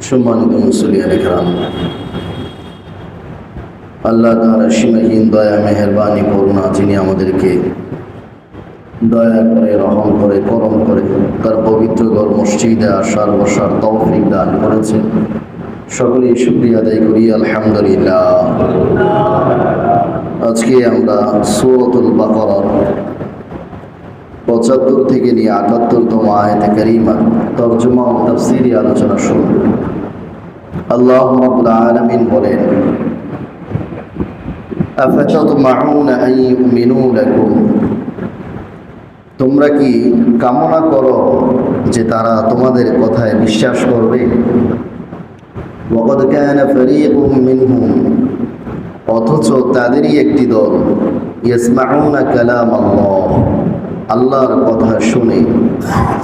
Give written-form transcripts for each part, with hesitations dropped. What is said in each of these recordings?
সম্মানিত মুসলিয়ান ইকরাম, আল্লাহ তাআলার সীমাহীন দয়া, মেহেরবানি, করুণা, যিনি আমাদেরকে দয়া করে, রহম করে, করম করে তার পবিত্র ঘর মসজিদে আসার বসার তৌফিক দান করেছেন। সকলেই শুকরিয়া আদায় করি আলহামদুলিল্লাহ। আজকে আমরা সূরাতুল বাকারার ৭৫ থেকে নিয়ে ৭৮তম আয়াতে কারিমার তরজমা ও তাফসীরি আলোচনা শুরু। আল্লাহ রাব্বুল আলামিন বলেন, আফাতাতমাউনা আন ইউমিনু লাকুম, তোমরা কি কামনা করো যে তারা তোমাদের কথায় বিশ্বাস করবে? ওয়াকাদ কানা ফারীকুম মিনহুম, অথচ তাদেরই একটি দল, ইয়াসমাউনা কালাম আল্লাহ, আল্লাহর কথা শুনে,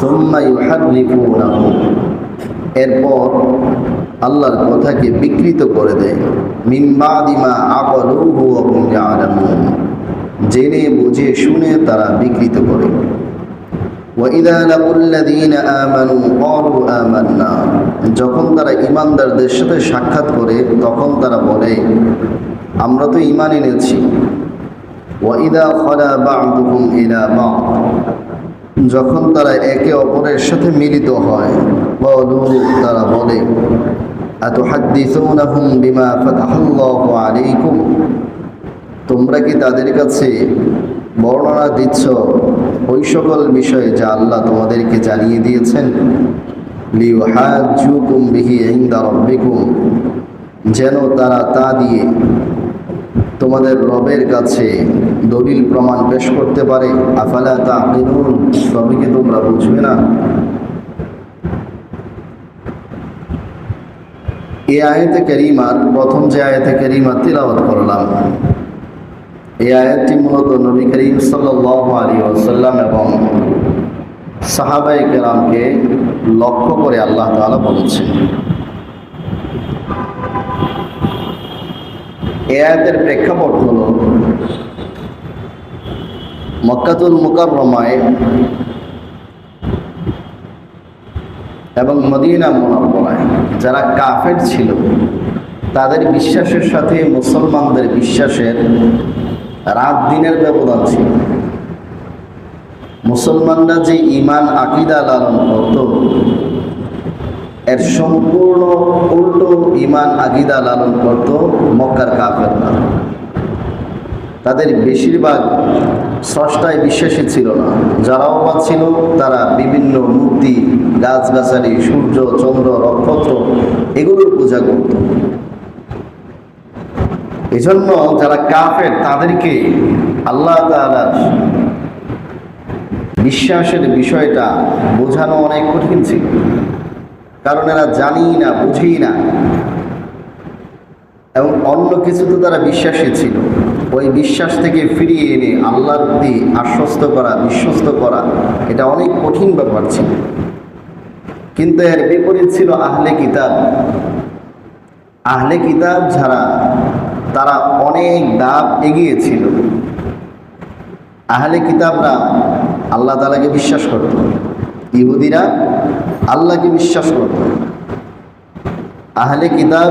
সুম্মা ইউহাররিফুনাহু, এরপর আল্লাহর কথাকে বিকৃত করে দেয়, মিন বাদি মা আকালুহু ওয়া হুম ইয়ালামুন, জেনে বুঝে শুনে তারা বিকৃত করে। ওয়া ইযা লাকুল্লাযীনা আমানু ক্বালু আমান্না, যখন তারা ঈমানদারদের সাথে সাক্ষাৎ করে তখন তারা বলে, আমরা তো ঈমান এনেছি। ওয়া ইযা খালা বা'দুহুম ইলা বা'দ, যখন তারা একে অপরের সাথে মিলিত হয়, ক্বালু, তারা বলে, আতুহাদ্দিসুনাহুম বিমা ফাতাহাল্লাহু আলাইকুম, তোমরা কি তাদের কাছে বর্ণনা দিচ্ছ ওই সকল বিষয়ে যা আল্লাহ তোমাদেরকে জানিয়ে দিয়েছেন? লিউহাজ্জুকুম বিহি ইনদা রাব্বিকুম, যেন তারা তা দিয়ে তোমাদের রবের কাছে দলিল প্রমাণ পেশ করতে পারে। আফালা তাকিলুন, তবে কি তোমরা বুঝবে না? এই আয়াতে কারিমার প্রথম যে আয়াতে কারিমা তিলাওয়াত করলাম, এই আয়াতটি মূলত নবী করিম সাল্লাল্লাহু আলাইহি ওয়াসাল্লাম এবং সাহাবায়ে কেরামকে লক্ষ্য করে আল্লাহ তাআলা বলেছেন। এই আয়াতের প্রেক্ষাপট হল মক্কাতুল মুকাররমায় এবং মদিনা মুনাওয়ারায় যারা কাফের ছিল তাদের বিশ্বাসের সাথে মুসলমানদের বিশ্বাসের রাত দিনের ব্যবধান ছিল। মুসলমানরা যে ঈমান আকীদা লালন করত, এর সম্পূর্ণ উল্টো ঈমান আকীদা লালন করত মক্কার কাফেররা। তাদের বেশিরভাগ স্রষ্টায় বিশ্বাসী ছিল না। যারাও বা ছিল তারা বিভিন্ন মূর্তি, গাছগাছালি, সূর্য, চন্দ্র, নক্ষত্র এগুলোর পূজা করত। এজন্য যারা কাফের তাদেরকে আল্লাহ তাআলার বিশ্বাসের বিষয়টা বোঝানো অনেক কঠিন ছিল, কারণ এরা জানি না, বুঝি না, এবং অন্য কিছু তো তারা বিশ্বাসী ছিল। ওই বিশ্বাস থেকে ফিরিয়ে এনে আল্লাহর প্রতি আশ্বস্ত করা, বিশ্বস্ত করা, এটা অনেক কঠিন ব্যাপার ছিল। কিন্তু এর বিপরীত ছিল আহলে কিতাব। আহলে কিতাব যারা, তারা অনেক ধাপ এগিয়েছিল। আহলে কিতাবরা আল্লাহ তাআলাকে বিশ্বাস করত, ইহুদিরা আল্লাহকে বিশ্বাস করত। আহলে কিতাব